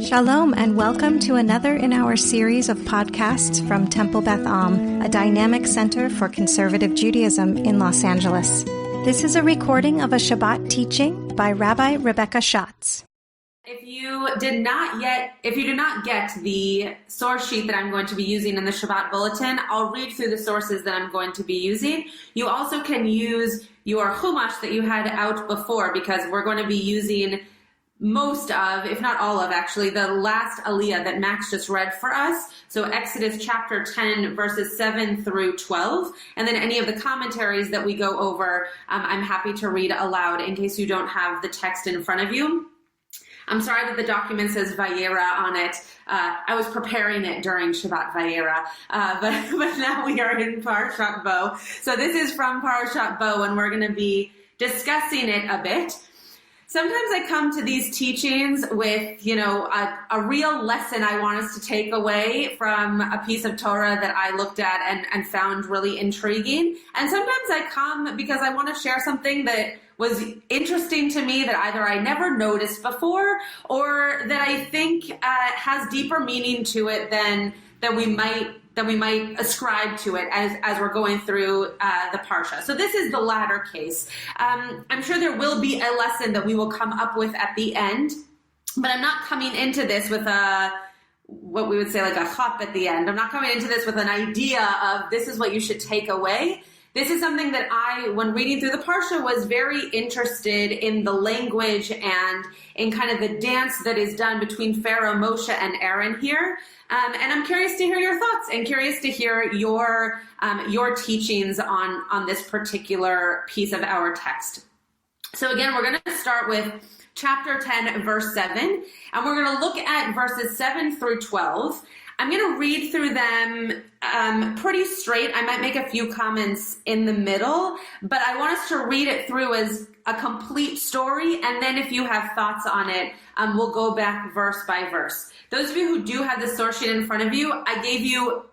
Shalom and welcome to another in our series of podcasts from Temple Beth Am, a dynamic center for conservative Judaism in Los Angeles. This is a recording of a Shabbat teaching by Rabbi Rebecca Schatz. If you do not get the source sheet that I'm going to be using in the Shabbat bulletin, I'll read through the sources that I'm going to be using. You also can use your Chumash that you had out before, because we're going to be using most of, if not all of, actually, the last Aliyah that Max just read for us. So Exodus chapter 10, verses 7 through 12. And then any of the commentaries that we go over, I'm happy to read aloud in case you don't have the text in front of you. I'm sorry that the document says Vayera on it. I was preparing it during Shabbat Vayera, but now we are in Parashat Bo. So this is from Parashat Bo, and we're going to be discussing it a bit. Sometimes I come to these teachings with, a real lesson I want us to take away from a piece of Torah that I looked at and found really intriguing. And sometimes I come because I want to share something that was interesting to me that either I never noticed before or that I think has deeper meaning to it than we might ascribe to it as we're going through the Parsha. So this is the latter case. I'm sure there will be a lesson that we will come up with at the end, but I'm not coming into this with what we would say like a chop at the end. I'm not coming into this with an idea of this is what you should take away. This is something that I, when reading through the Parsha, was very interested in the language and in kind of the dance that is done between Pharaoh, Moshe, and Aaron here. And I'm curious to hear your thoughts and curious to hear your teachings on this particular piece of our text. So again, we're going to start with chapter 10, verse 7, and we're going to look at verses 7 through 12. I'm going to read through them pretty straight. I might make a few comments in the middle, but I want us to read it through as a complete story, and then if you have thoughts on it, we'll go back verse by verse. Those of you who do have the source sheet in front of you, I gave you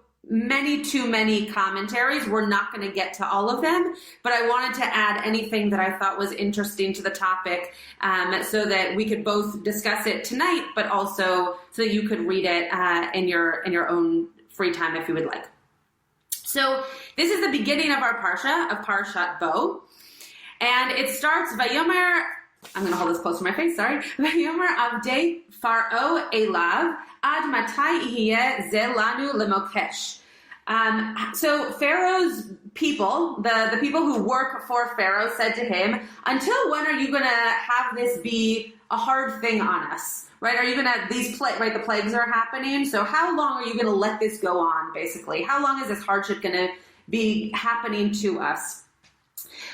too many commentaries. We're not going to get to all of them, but I wanted to add anything that I thought was interesting to the topic so that we could both discuss it tonight, but also so that you could read it in your own free time if you would like. So this is the beginning of our Parsha, of Parashat Bo, and it starts, Vayomer, I'm going to hold this close to my face, sorry. Vayomer avdei Pharaoh elav ad matai ihyeh ze lanu lemokesh. So Pharaoh's people, the people who work for Pharaoh, said to him, until when are you going to have this be a hard thing on us? Right? Are you going to, the plagues are happening. So how long are you going to let this go on, basically? How long is this hardship going to be happening to us?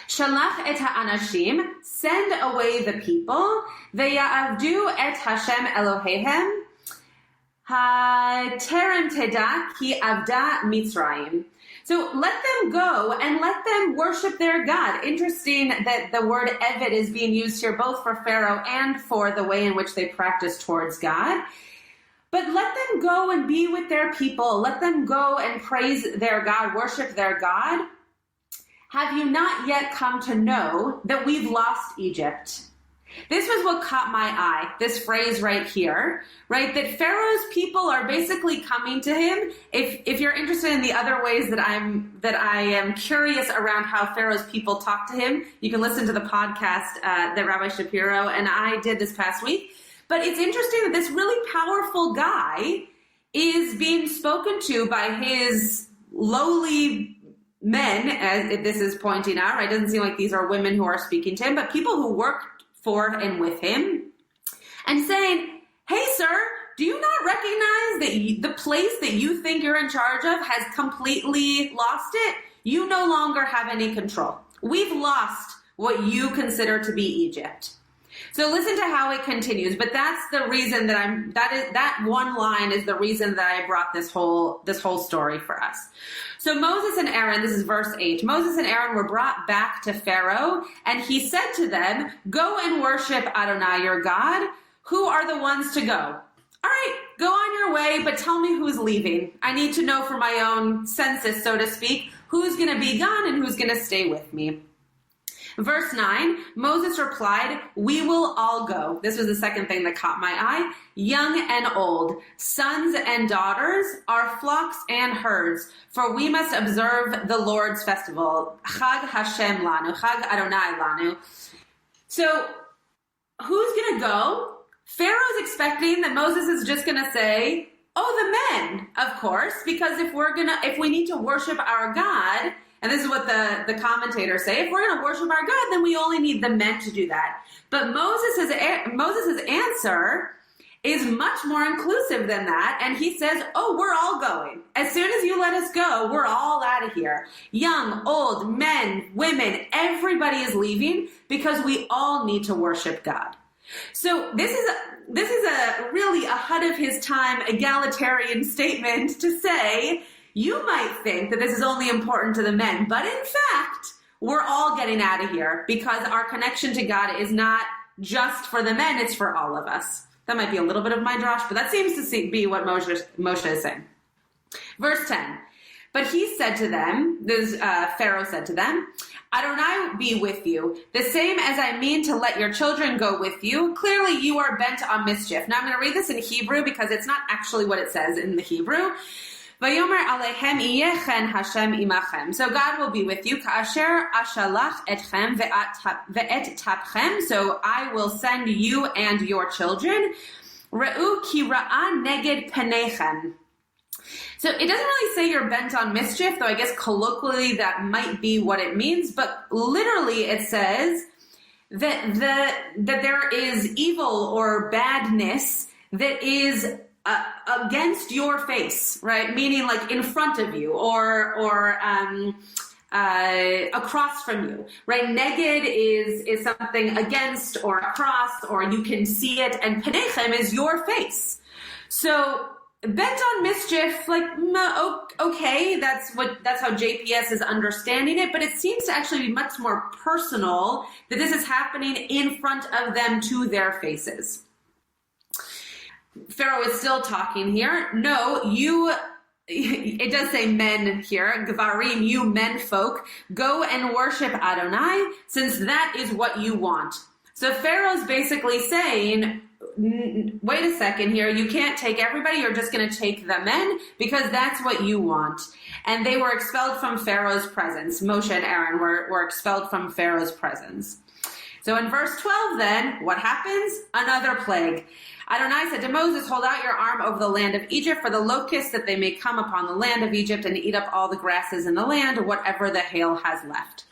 Shalach et ha'anashim, send away the people, ve'ya'avdu et Hashem Elohehem, ha'terem teda ki avda Mitzrayim. So let them go and let them worship their God. Interesting that the word Eved is being used here both for Pharaoh and for the way in which they practice towards God. But let them go and be with their people. Let them go and praise their God, worship their God. Have you not yet come to know that we've lost Egypt? This was what caught my eye, this phrase right here, right? That Pharaoh's people are basically coming to him. If you're interested in the other ways that I am curious around how Pharaoh's people talk to him, you can listen to the podcast that Rabbi Shapiro and I did this past week. But it's interesting that this really powerful guy is being spoken to by his lowly men, as this is pointing out, right? It doesn't seem like these are women who are speaking to him, but people who work for and with him, and saying, hey, sir, do you not recognize that the place that you think you're in charge of has completely lost it? You no longer have any control. We've lost what you consider to be Egypt. So listen to how it continues, but that's the reason that one line is the reason that I brought this whole story for us. So Moses and Aaron, this is verse 8, Moses and Aaron were brought back to Pharaoh, and he said to them, go and worship Adonai your God. Who are the ones to go? All right, go on your way, but tell me who's leaving. I need to know for my own census, so to speak, who's going to be gone and who's going to stay with me. Verse 9, Moses replied, "We will all go." This was the second thing that caught my eye. "Young and old, sons and daughters, our flocks and herds, for we must observe the Lord's festival. Chag Hashem lanu, Chag Adonai lanu." So who's going to go? Pharaoh's expecting that Moses is just going to say, "Oh, the men, of course, because if we need to worship our God," and this is what the commentators say, "if we're going to worship our God, then we only need the men to do that." But Moses' answer is much more inclusive than that, and he says, "Oh, we're all going. As soon as you let us go, we're all out of here. Young, old, men, women, everybody is leaving because we all need to worship God." So this is a really ahead of his time egalitarian statement to say, you might think that this is only important to the men, but in fact, we're all getting out of here because our connection to God is not just for the men, it's for all of us. That might be a little bit of my drosh, but that seems to be what Moshe is saying. Verse 10, "But he said to them," Pharaoh said to them, "Adonai be with you, the same as I mean to let your children go with you. Clearly you are bent on mischief." Now I'm going to read this in Hebrew because it's not actually what it says in the Hebrew. "Vayomer aleichem yechen Hashem imachem." So God will be with you. "Ka'asher ashalach etchem ve'et tapchem." So I will send you and your children. "Re'u ki ra'a neged penechem." So it doesn't really say you're bent on mischief, though I guess colloquially that might be what it means. But literally it says that there is evil or badness that is against your face, right? Meaning like in front of you or across from you, right? Neged is something against or across, or you can see it, and penechem is your face. So bent on mischief, like, okay, that's how JPS is understanding it, but it seems to actually be much more personal that this is happening in front of them to their faces. Pharaoh is still talking here. "No, it does say men here, Gvarim, you men folk, go and worship Adonai, since that is what you want." So Pharaoh's basically saying, wait a second here, you can't take everybody, you're just going to take the men because that's what you want. And they were expelled from Pharaoh's presence. Moshe and Aaron were expelled from Pharaoh's presence. So in verse 12 then, what happens? Another plague. "Adonai said to Moses, hold out your arm over the land of Egypt for the locusts, that they may come upon the land of Egypt and eat up all the grasses in the land, whatever the hail has left."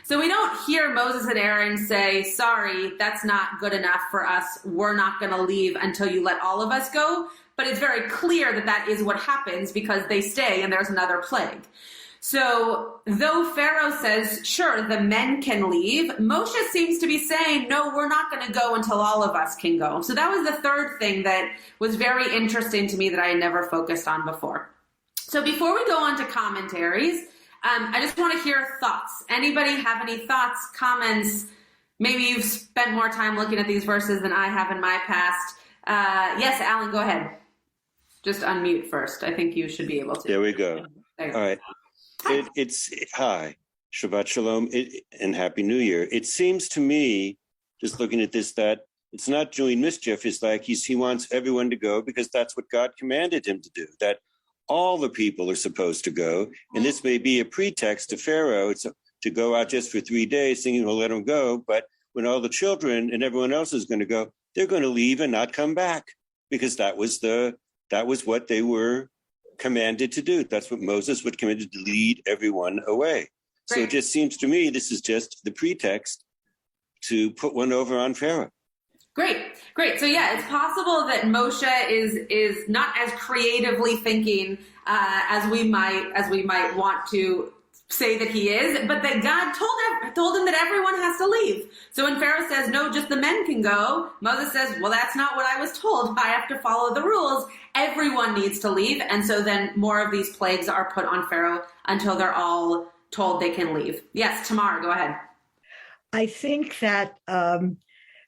So we don't hear Moses and Aaron say, "Sorry, that's not good enough for us. We're not going to leave until you let all of us go." But it's very clear that that is what happens because they stay and there's another plague. So though Pharaoh says, sure, the men can leave, Moshe seems to be saying, no, we're not going to go until all of us can go. So that was the third thing that was very interesting to me that I had never focused on before. So before we go on to commentaries, I just want to hear thoughts. Anybody have any thoughts, comments? Maybe you've spent more time looking at these verses than I have in my past. Yes, Alan, go ahead. Just unmute first. I think you should be able to. There we go. All right. It's hi, Shabbat Shalom, and Happy New Year. It seems to me, just looking at this, that it's not doing mischief. It's like he wants everyone to go because that's what God commanded him to do, that all the people are supposed to go. And this may be a pretext to Pharaoh to go out just for 3 days, thinking he'll let them go. But when all the children and everyone else is going to go, they're going to leave and not come back because that was what they were commanded to do. That's what Moses was commanded to lead everyone away. So it just seems to me this is just the pretext to put one over on Pharaoh. Great. So yeah, it's possible that Moshe is not as creatively thinking as we might want to say that he is, but that God told him that everyone has to leave. So when Pharaoh says, no, just the men can go, Moses says, well, that's not what I was told. I have to follow the rules. Everyone needs to leave. And so then more of these plagues are put on Pharaoh until they're all told they can leave. Yes, Tamar, go ahead. I think that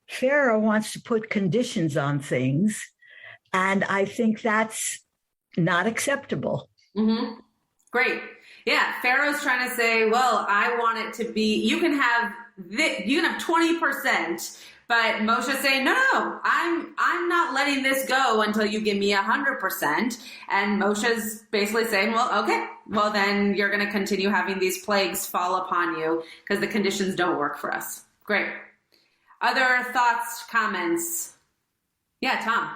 Pharaoh wants to put conditions on things, and I think that's not acceptable. Mm-hmm. Great. Yeah, Pharaoh's trying to say, well, I want it to be, you can have you can have 20%. But Moshe's saying, no, I'm not letting this go until you give me 100%. And Moshe's basically saying, well, okay, well then you're going to continue having these plagues fall upon you because the conditions don't work for us. Great. Other thoughts, comments? Yeah, Tom.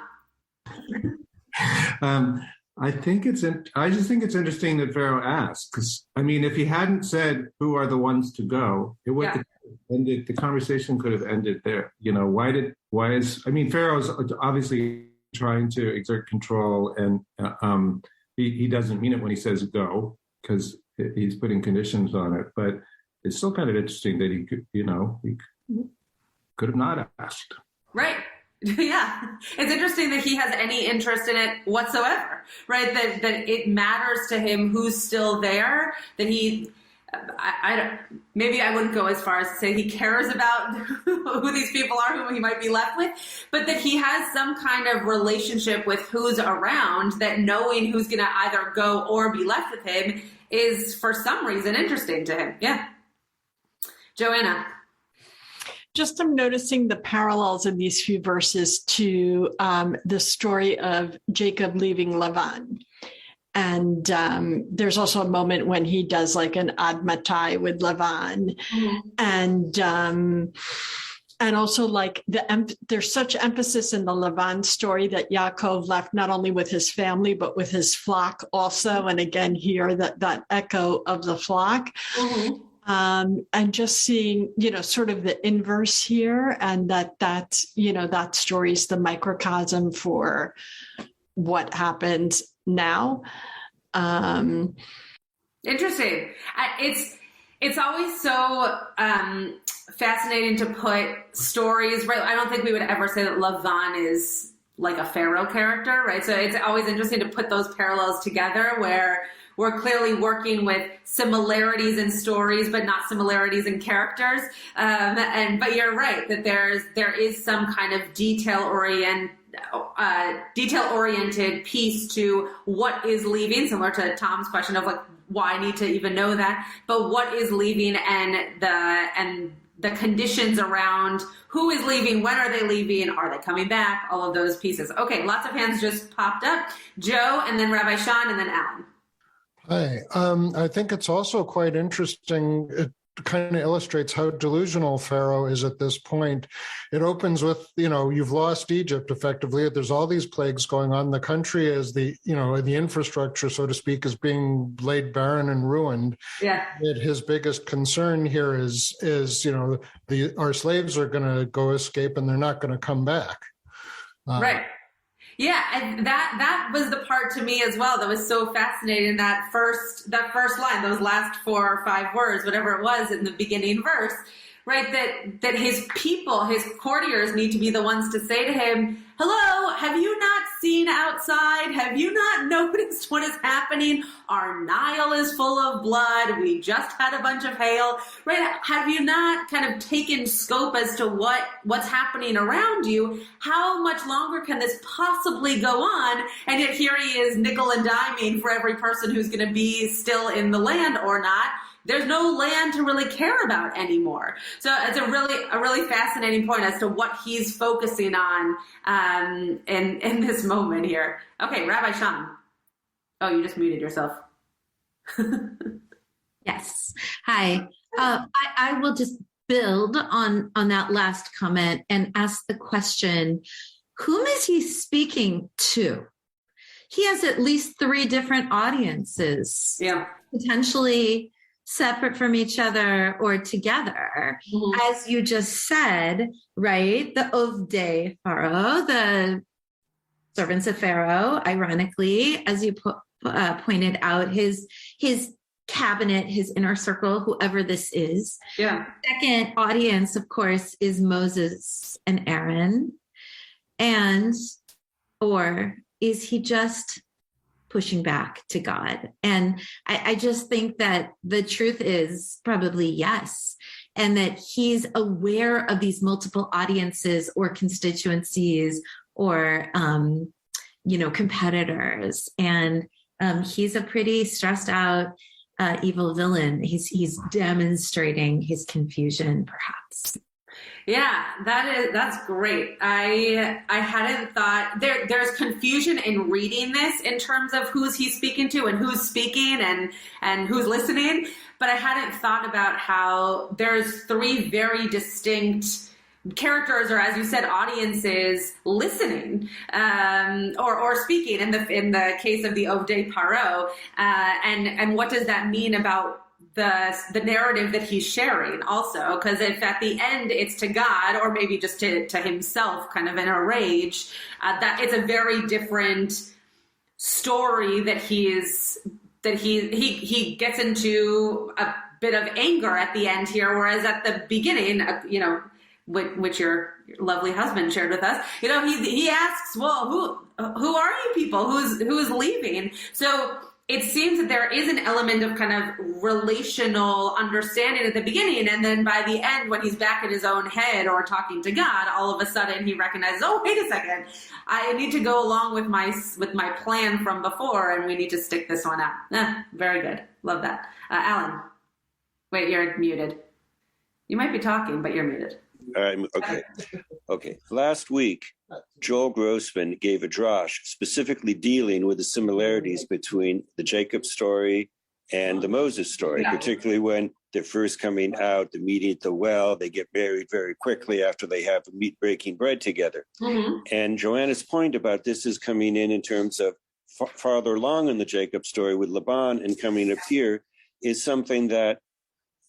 I just think it's interesting that Pharaoh asked, because I mean, if he hadn't said who are the ones to go, it would have ended. The conversation could have ended there. You know, Pharaoh's obviously trying to exert control, and he doesn't mean it when he says go, because he's putting conditions on it. But it's still kind of interesting that he could have not asked. Right. Yeah. It's interesting that he has any interest in it whatsoever, right? That it matters to him who's still there, that maybe I wouldn't go as far as to say he cares about who these people are, who he might be left with, but that he has some kind of relationship with who's around, that knowing who's going to either go or be left with him is for some reason interesting to him. Yeah. Joanna. Just I'm noticing the parallels in these few verses to the story of Jacob leaving Lavan. And there's also a moment when he does like an ad matai with Lavan. Mm-hmm. And also like there's such emphasis in the Lavan story that Yaakov left not only with his family, but with his flock also. And again, here that echo of the flock. Mm-hmm. And just seeing, sort of the inverse here, and that story is the microcosm for what happens now. Interesting. It's always so fascinating to put stories, right? I don't think we would ever say that Lavan is like a Pharaoh character, right? So it's always interesting to put those parallels together where we're clearly working with similarities in stories, but not similarities in characters. But you're right that there is some kind of detail-oriented piece to what is leaving, similar to Tom's question of like, why I need to even know that, but what is leaving and the conditions around who is leaving, when are they leaving, are they coming back, all of those pieces. Okay, lots of hands just popped up. Joe, and then Rabbi Sean, and then Alan. Hi. I think it's also quite interesting. It kind of illustrates how delusional Pharaoh is at this point. It opens with, you've lost Egypt effectively. There's all these plagues going on. The country is the infrastructure, so to speak, is being laid barren and ruined. Yeah. His biggest concern here is our slaves are going to go escape and they're not going to come back. Right. Yeah, and that was the part to me as well that was so fascinating. That first line, those last 4 or 5 words, whatever it was in the beginning verse, right? That his people, his courtiers, need to be the ones to say to him, "Hello, have you not seen outside? Have you not noticed what is happening? Our Nile is full of blood. We just had a bunch of hail, right? Have you not kind of taken scope as to what's happening around you? How much longer can this possibly go on?" And yet here he is nickel and diming for every person who's going to be still in the land or not. There's no land to really care about anymore. So it's a really fascinating point as to what he's focusing on in this moment here. Okay, Rabbi Sean. Oh, you just muted yourself. Yes. Hi. I will just build on that last comment and ask the question, whom is he speaking to? He has at least 3 different audiences. Yeah. Potentially separate from each other or together. Mm-hmm. As you just said, right? The Ovdei Pharaoh, the servants of Pharaoh, ironically, as you pointed out, his cabinet, his inner circle, whoever this is. Yeah. Second audience, of course, is Moses and Aaron. Or is he just pushing back to God? And I just think that the truth is probably yes. And that he's aware of these multiple audiences or constituencies or, competitors. And he's a pretty stressed out evil villain. He's demonstrating his confusion, perhaps. Yeah, that's great. I hadn't thought there's confusion in reading this in terms of who's he speaking to and who's speaking and who's listening, but I hadn't thought about how there's three very distinct characters, or as you said, audiences listening or speaking in the case of the Ovdei Paro, and what does that mean about the narrative that he's sharing also? Because if at the end it's to God, or maybe just to himself, kind of in a rage, that it's a very different story that he gets into a bit of anger at the end here, whereas at the beginning, which your lovely husband shared with us, he asks, well, who are you people? Who's leaving? So it seems that there is an element of kind of relational understanding at the beginning, and then by the end, when he's back in his own head or talking to God, all of a sudden he recognizes, oh, wait a second, I need to go along with my plan from before, and we need to stick this one out. Very good. Love that. Alan, wait, you're muted. You might be talking, but you're muted. Okay. Last week, Joel Grossman gave a drash specifically dealing with the similarities between the Jacob story and the Moses story, particularly when they're first coming out, the meeting at the well, they get married very quickly after they have breaking bread together. Mm-hmm. And Joanna's point about this is coming in terms of farther along in the Jacob story with Laban and coming up here is something that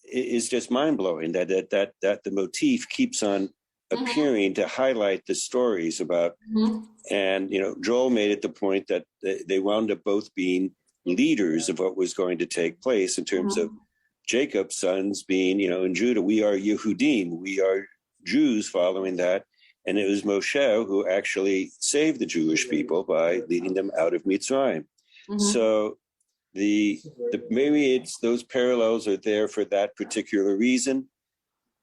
is just mind-blowing, that the motif keeps on appearing to highlight the stories about, and Joel made it the point that they wound up both being leaders of what was going to take place in terms of Jacob's sons being, in Judah, we are Yehudim, we are Jews following that, and it was Moshe who actually saved the Jewish people by leading them out of Mitzrayim. So the maybe it's those parallels are there for that particular reason.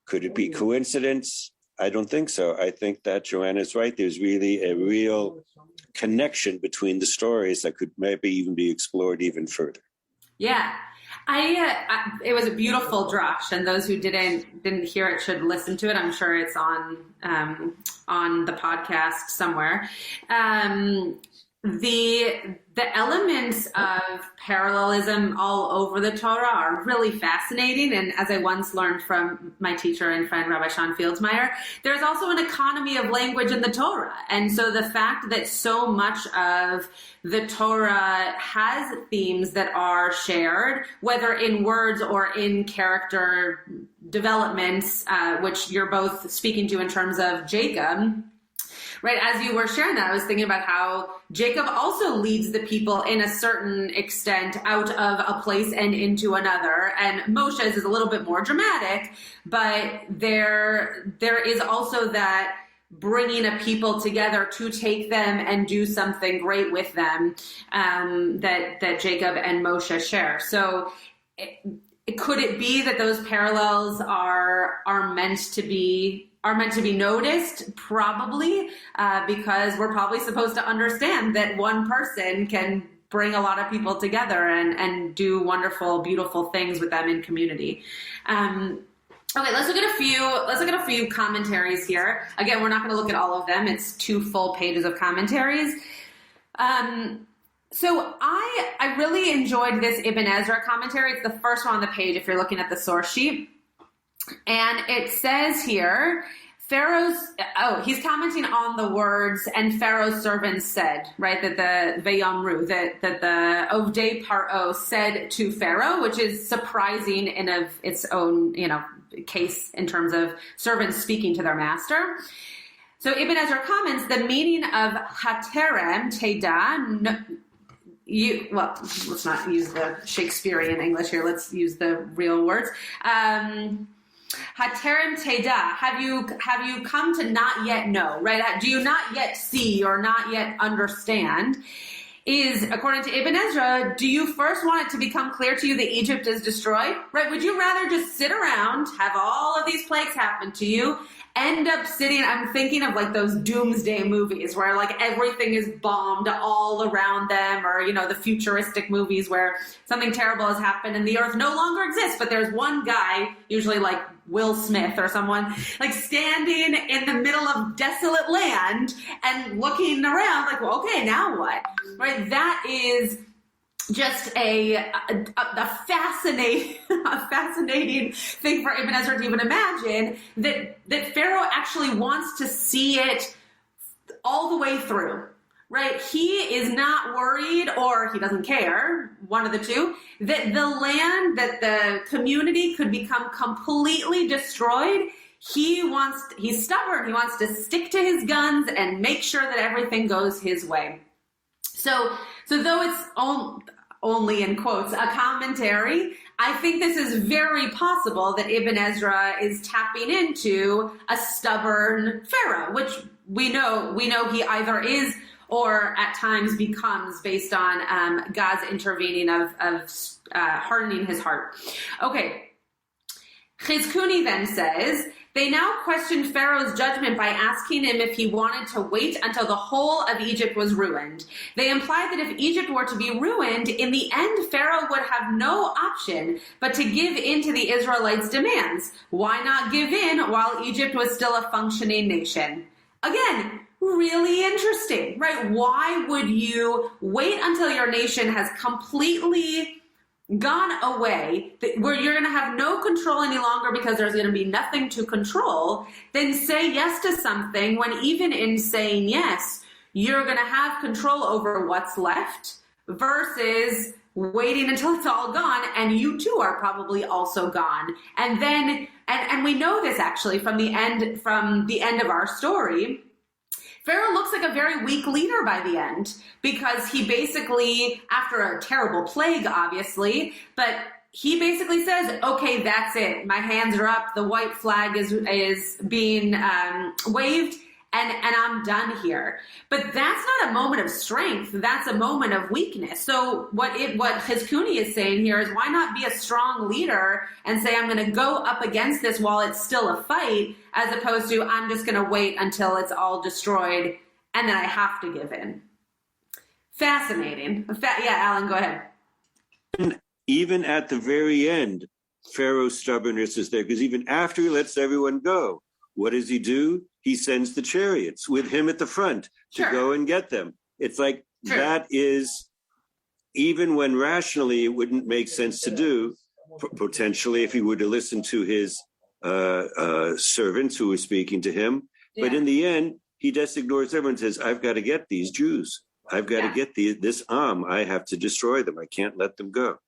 Could it be coincidence? I don't think so. I think that Joanna's right. There's really a real connection between the stories that could maybe even be explored even further. Yeah, it was a beautiful drash, and those who didn't hear it should listen to it. I'm sure it's on the podcast somewhere. The elements of parallelism all over the Torah are really fascinating. And as I once learned from my teacher and friend, Rabbi Sean Fieldsmeyer, there's also an economy of language in the Torah. And so the fact that so much of the Torah has themes that are shared, whether in words or in character developments, which you're both speaking to in terms of Jacob. Right, as you were sharing that, I was thinking about how Jacob also leads the people in a certain extent out of a place and into another. And Moshe's is a little bit more dramatic, but there is also that bringing a people together to take them and do something great with them that Jacob and Moshe share. So could it be that those parallels are meant to be noticed? Probably, because we're probably supposed to understand that one person can bring a lot of people together and do wonderful, beautiful things with them in community. Okay, let's look at a few commentaries here. Again, we're not going to look at all of them. It's 2 full pages of commentaries. So I really enjoyed this Ibn Ezra commentary. It's the first one on the page if you're looking at the source sheet. And it says here, he's commenting on the words, and Pharaoh's servants said, right, that the Vayamru, that the Ovdei Paro said to Pharaoh, which is surprising in of its own, case in terms of servants speaking to their master. So Ibn Ezra comments, the meaning of Haterem Teda, let's not use the Shakespearean English here. Let's use the real words. Haterem Teda, have you come to not yet know, right? Do you not yet see or not yet understand? Is, according to Ibn Ezra, do you first want it to become clear to you that Egypt is destroyed? Right? Would you rather just sit around, have all of these plagues happen to you, end up sitting, I'm thinking of like those doomsday movies where like everything is bombed all around them, or, you know, the futuristic movies where something terrible has happened and the earth no longer exists, but there's one guy, usually like Will Smith or someone, like standing in the middle of desolate land and looking around like, well, okay, now what? Right? That is just a fascinating thing for Ibn Ezra to even imagine, that Pharaoh actually wants to see it all the way through, right? He is not worried, or he doesn't care, one of the two, that the land, that the community could become completely destroyed. He's stubborn. He wants to stick to his guns and make sure that everything goes his way. So though it's only in quotes a commentary, I think this is very possible that Ibn Ezra is tapping into a stubborn Pharaoh, which we know he either is or at times becomes, based on God's intervening of hardening his heart. Okay. Chizkuni then says, they now questioned Pharaoh's judgment by asking him if he wanted to wait until the whole of Egypt was ruined. They implied that if Egypt were to be ruined, in the end, Pharaoh would have no option but to give in to the Israelites' demands. Why not give in while Egypt was still a functioning nation? Again, really interesting, right? Why would you wait until your nation has completely gone away, where you're going to have no control any longer because there's going to be nothing to control, then say yes to something when even in saying yes, you're going to have control over what's left, versus waiting until it's all gone and you too are probably also gone. And then, and we know this actually from the end of our story, Pharaoh looks like a very weak leader by the end, because he basically, after a terrible plague, obviously, but he basically says, okay, that's it. My hands are up. The white flag is being waved, and I'm done here. But that's not a moment of strength. That's a moment of weakness. So what Chizkuni is saying here is, why not be a strong leader and say, I'm going to go up against this while it's still a fight, as opposed to I'm just going to wait until it's all destroyed and then I have to give in. Fascinating. Yeah, Alan, go ahead. And even at the very end, Pharaoh's stubbornness is there, because even after he lets everyone go, what does he do? He sends the chariots with him at the front to go and get them. It's like, that is, even when rationally it wouldn't make sense to do, potentially if he were to listen to his servants who were speaking to him. Yeah. But in the end, he just ignores everyone and says, I've got to get these Jews. I've got to get this I have to destroy them. I can't let them go.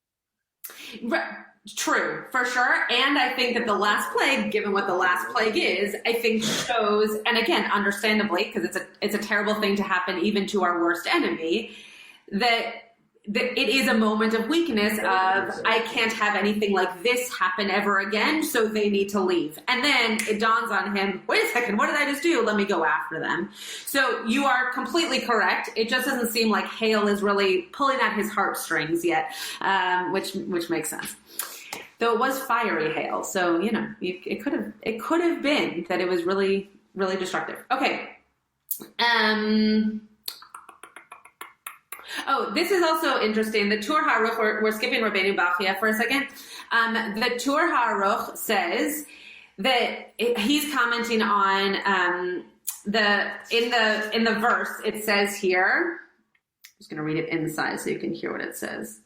True, for sure. And I think that the last plague, given what the last plague is, I think shows, and again, understandably, because it's a terrible thing to happen even to our worst enemy, that it is a moment of weakness of, I can't have anything like this happen ever again, so they need to leave. And then it dawns on him, wait a second, what did I just do? Let me go after them. So you are completely correct. It just doesn't seem like hail is really pulling at his heartstrings yet, which makes sense. Though it was fiery hail, so it could have been that it was really, really destructive. Okay. Oh, this is also interesting. The Tur HaAruch, we're skipping Rabbeinu Bachia for a second. The Tur HaAruch says that he's commenting on in the verse. It says here. I'm just going to read it inside so you can hear what it says.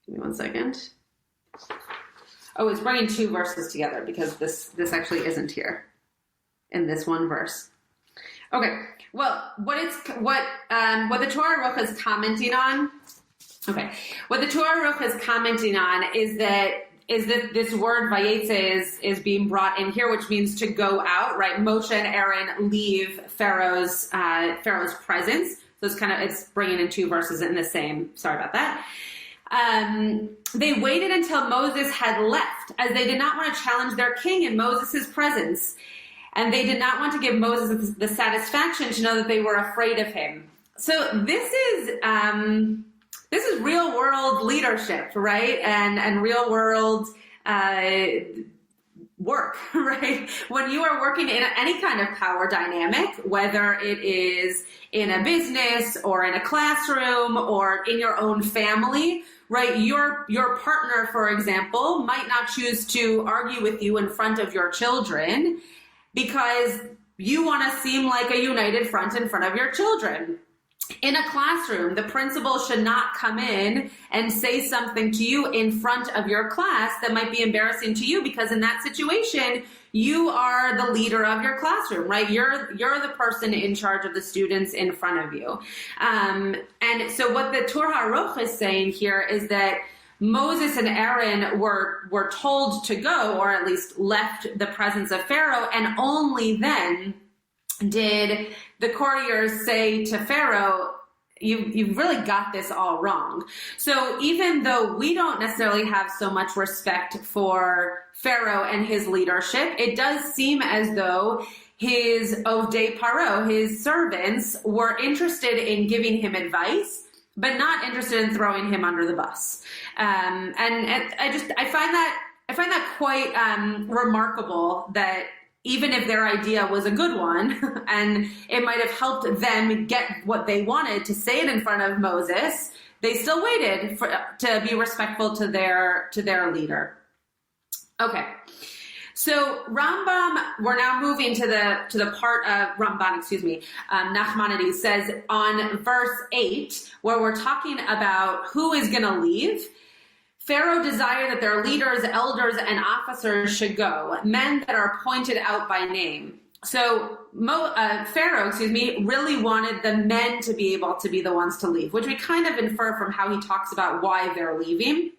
Give me 1 second. Oh, it's bringing two verses together because this actually isn't here in this one verse. Okay. Well, what the Torah Ruch is commenting on. Okay. What the Torah Ruch is commenting on is that this word vayetze is being brought in here, which means to go out, right? Moshe and Aaron leave Pharaoh's presence. So it's bringing in two verses in the same. Sorry about that. They waited until Moses had left, as they did not want to challenge their king in Moses' presence. And they did not want to give Moses the satisfaction to know that they were afraid of him. So this is real world leadership, right? And real world work, right? When you are working in any kind of power dynamic, whether it is in a business or in a classroom or in your own family, right? Your partner, for example, might not choose to argue with you in front of your children because you want to seem like a united front in front of your children. In a classroom, the principal should not come in and say something to you in front of your class that might be embarrassing to you, because in that situation, you are the leader of your classroom, right? You're the person in charge of the students in front of you. And so what the Tur HaAruch is saying here is that Moses and Aaron were told to go, or at least left the presence of Pharaoh, and only then did the courtiers say to Pharaoh, you've really got this all wrong. So even though we don't necessarily have so much respect for Pharaoh and his leadership, it does seem as though his Ovdei Paro, his servants, were interested in giving him advice, but not interested in throwing him under the bus. And I find that quite remarkable, that even if their idea was a good one and it might have helped them get what they wanted to say it in front of Moses, they still waited to be respectful to their leader. Okay. So Rambam, we're now moving to the part of Ramban, Nachmanides says on verse 8, where we're talking about who is going to leave. Pharaoh desired that their leaders, elders, and officers should go, men that are pointed out by name. So Pharaoh, really wanted the men to be able to be the ones to leave, which we kind of infer from how he talks about why they're leaving.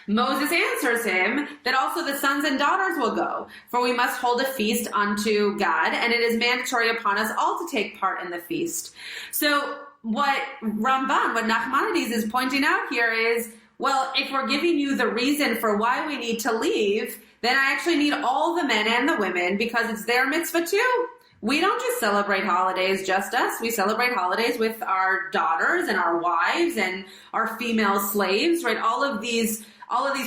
Moses answers him that also the sons and daughters will go, for we must hold a feast unto God, and it is mandatory upon us all to take part in the feast. So what Nachmanides is pointing out here is, well, if we're giving you the reason for why we need to leave, then I actually need all the men and the women, because it's their mitzvah too. We don't just celebrate holidays, just us. We celebrate holidays with our daughters and our wives and our female slaves, right? All of these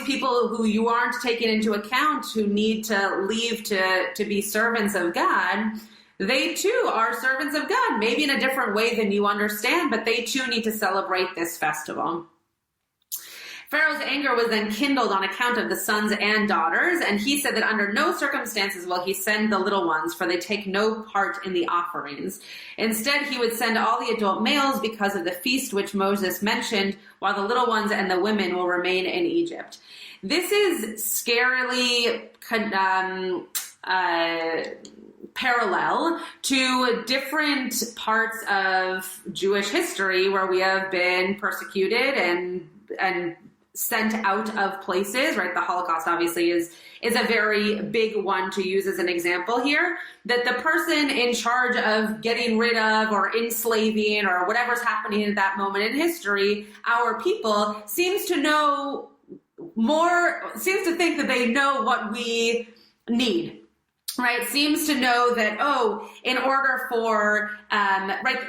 people who you aren't taking into account, who need to leave to be servants of God, they too are servants of God, maybe in a different way than you understand, but they too need to celebrate this festival. Pharaoh's anger was then kindled on account of the sons and daughters, and he said that under no circumstances will he send the little ones, for they take no part in the offerings. Instead, he would send all the adult males because of the feast which Moses mentioned, while the little ones and the women will remain in Egypt. This is scarily parallel to different parts of Jewish history where we have been persecuted and sent out of places, right? The Holocaust obviously is a very big one to use as an example here, that the person in charge of getting rid of or enslaving or whatever's happening at that moment in history, our people, seems to think that they know what we need. Right, seems to know that, in order for,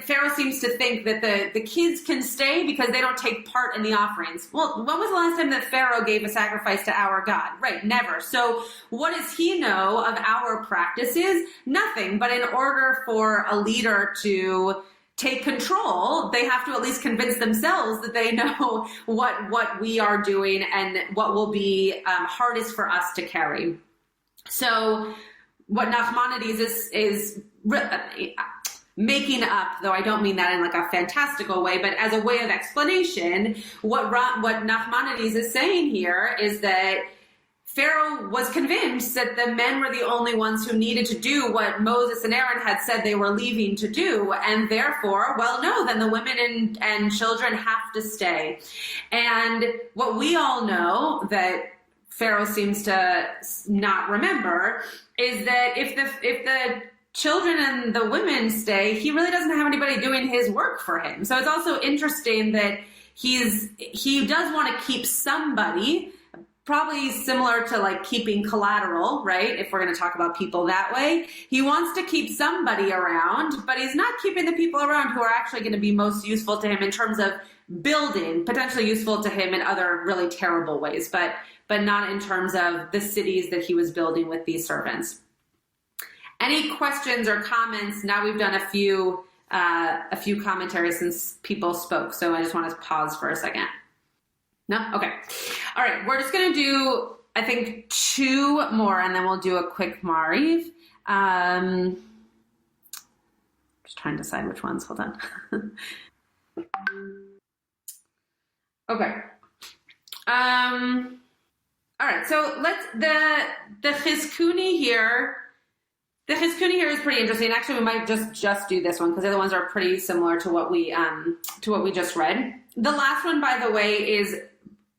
Pharaoh seems to think that the kids can stay because they don't take part in the offerings. Well, when was the last time that Pharaoh gave a sacrifice to our God? Right, never. So what does he know of our practices? Nothing. But in order for a leader to take control, they have to at least convince themselves that they know what we are doing and what will be hardest for us to carry. So what Nachmanides is making up, though I don't mean that in like a fantastical way, but as a way of explanation, what Nachmanides is saying here is that Pharaoh was convinced that the men were the only ones who needed to do what Moses and Aaron had said they were leaving to do, and therefore, then the women and children have to stay. And what we all know that Pharaoh seems to not remember is that if the children and the women stay, he really doesn't have anybody doing his work for him. So it's also interesting that he does want to keep somebody, probably similar to like keeping collateral, right? If we're going to talk about people that way, he wants to keep somebody around, but he's not keeping the people around who are actually going to be most useful to him in terms of building, potentially useful to him in other really terrible ways, but not in terms of the cities that he was building with these servants. Any questions or comments? Now we've done a few commentaries since people spoke, so I just want to pause for a second. No? Okay. All right. We're just going to do, I think, 2 more, and then we'll do a quick Mariv. Just trying to decide which ones. Hold on. Okay. All right. So the Chizkuni here. The Chizkuni here is pretty interesting. Actually, we might just do this one because the other ones are pretty similar to what we just read. The last one, by the way,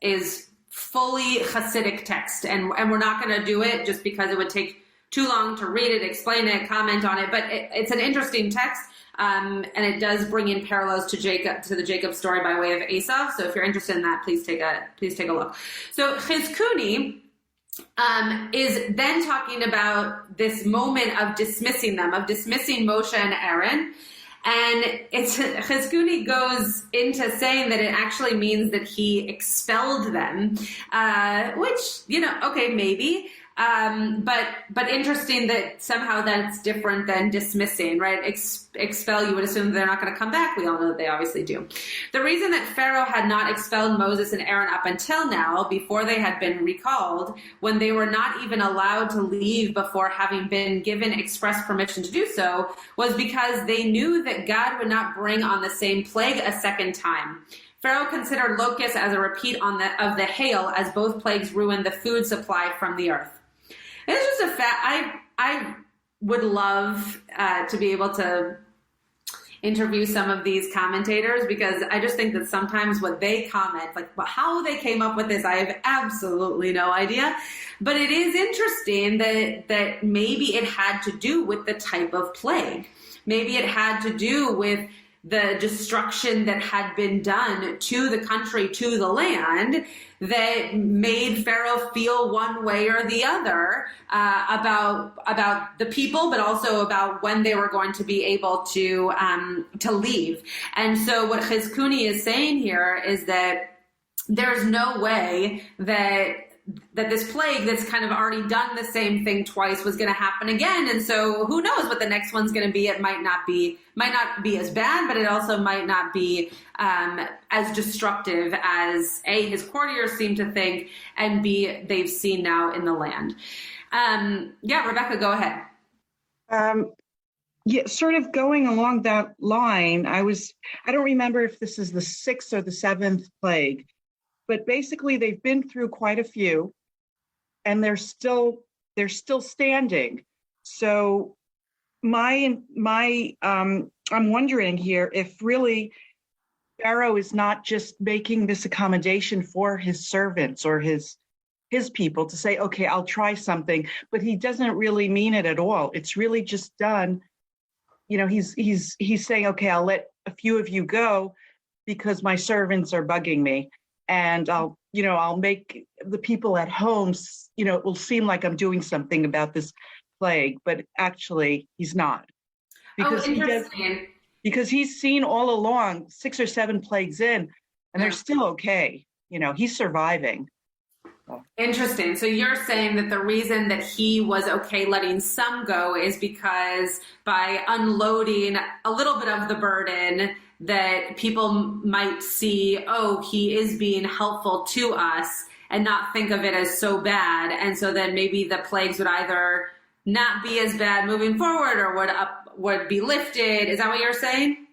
is fully Hasidic text, and we're not going to do it just because it would take too long to read it, explain it, comment on it. But it's an interesting text, and it does bring in parallels to the Jacob story by way of Esau. So if you're interested in that, please take a look. So Chizkuni is then talking about this moment of dismissing them, of dismissing Moshe and Aaron. And Chizkuni goes into saying that it actually means that he expelled them, which, okay, maybe. But interesting that somehow that's different than dismissing, right? Expel, you would assume they're not going to come back. We all know that they obviously do. The reason that Pharaoh had not expelled Moses and Aaron up until now, before they had been recalled, when they were not even allowed to leave before having been given express permission to do so, was because they knew that God would not bring on the same plague a second time. Pharaoh considered locusts as a repeat of the hail, as both plagues ruined the food supply from the earth. It's just a fact. I would love to be able to interview some of these commentators, because I just think that sometimes what they comment, like how they came up with this, I have absolutely no idea. But it is interesting that maybe it had to do with the type of plague. Maybe it had to do with the destruction that had been done to the country, to the land, that made Pharaoh feel one way or the other about the people, but also about when they were going to be able to leave. And so what Chizkuni is saying here is that there's no way that this plague that's kind of already done the same thing twice was going to happen again. And so who knows what the next one's going to be. It might not be as bad, but it also might not be as destructive as A, his courtiers seem to think, and B, they've seen now in the land. Rebecca, go ahead. Sort of going along that line, I don't remember if this is the 6th or the 7th plague, but basically they've been through quite a few, and they're still standing. So I'm wondering here if really Pharaoh is not just making this accommodation for his servants or his people to say, okay, I'll try something, but he doesn't really mean it at all. It's really just done. He's saying, okay, I'll let a few of you go because my servants are bugging me. And I'll make the people at home, it will seem like I'm doing something about this plague, but actually he's not. Because he's seen all along 6 or 7 plagues in, and they're still okay. He's surviving. Interesting. So you're saying that the reason that he was okay letting some go is because by unloading a little bit of the burden, that people might see, oh, he is being helpful to us, and not think of it as so bad. And so then maybe the plagues would either not be as bad moving forward or would be lifted. Is that what you're saying?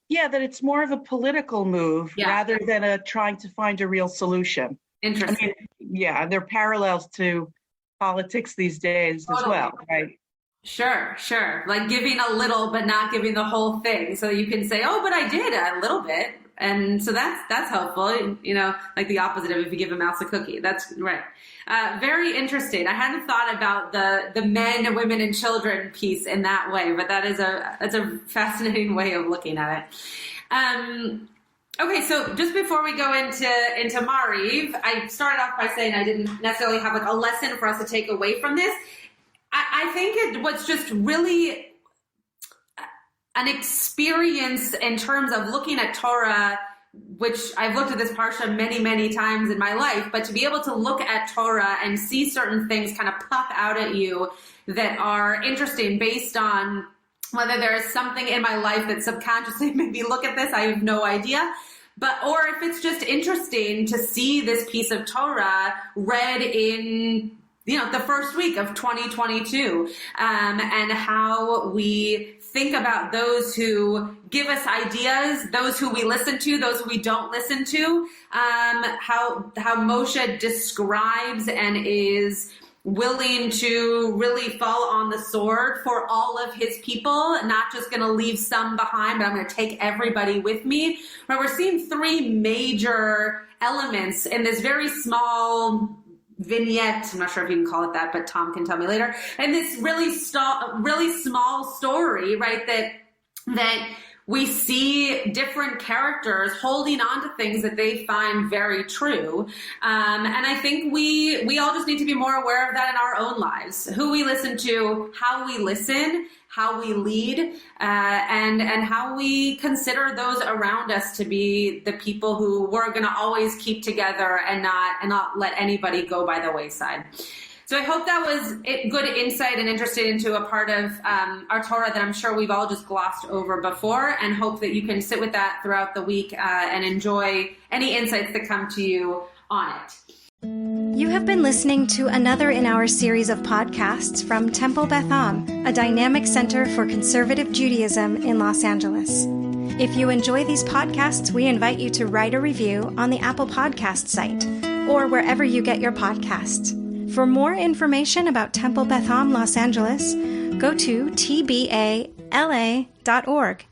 Yeah, that it's more of a political move rather than trying to find a real solution. Interesting. There are parallels to politics these days as well, right? Sure. Like giving a little, but not giving the whole thing. So you can say, oh, but I did a little bit. And so that's helpful, like the opposite of if you give a mouse a cookie. That's right. Very interesting. I hadn't thought about the men, women, and children piece in that way, but that's a fascinating way of looking at it. Okay, so just before we go into Mariv, I started off by saying I didn't necessarily have like a lesson for us to take away from this. I think it was just really an experience in terms of looking at Torah, which I've looked at this parsha many, many times in my life, but to be able to look at Torah and see certain things kind of pop out at you that are interesting based on whether there is something in my life that subconsciously made me look at this, I have no idea. Or if it's just interesting to see this piece of Torah read in, the first week of 2022, and how we think about those who give us ideas, those who we listen to, those who we don't listen to, how Moshe describes and is willing to really fall on the sword for all of his people, not just going to leave some behind, but I'm going to take everybody with me. Right, we're seeing three major elements in this very small vignette. I'm not sure if you can call it that, but Tom can tell me later. And this really small story, right, that we see different characters holding on to things that they find very true. And I think we all just need to be more aware of that in our own lives. Who we listen to, how we listen, how we lead, and how we consider those around us to be the people who we're going to always keep together and not let anybody go by the wayside. So I hope that was good insight and interested into a part of our Torah that I'm sure we've all just glossed over before, and hope that you can sit with that throughout the week and enjoy any insights that come to you on it. You have been listening to another in our series of podcasts from Temple Beth Am, a dynamic center for conservative Judaism in Los Angeles. If you enjoy these podcasts, we invite you to write a review on the Apple Podcast site or wherever you get your podcasts. For more information about Temple Beth Am Los Angeles, go to tbala.org.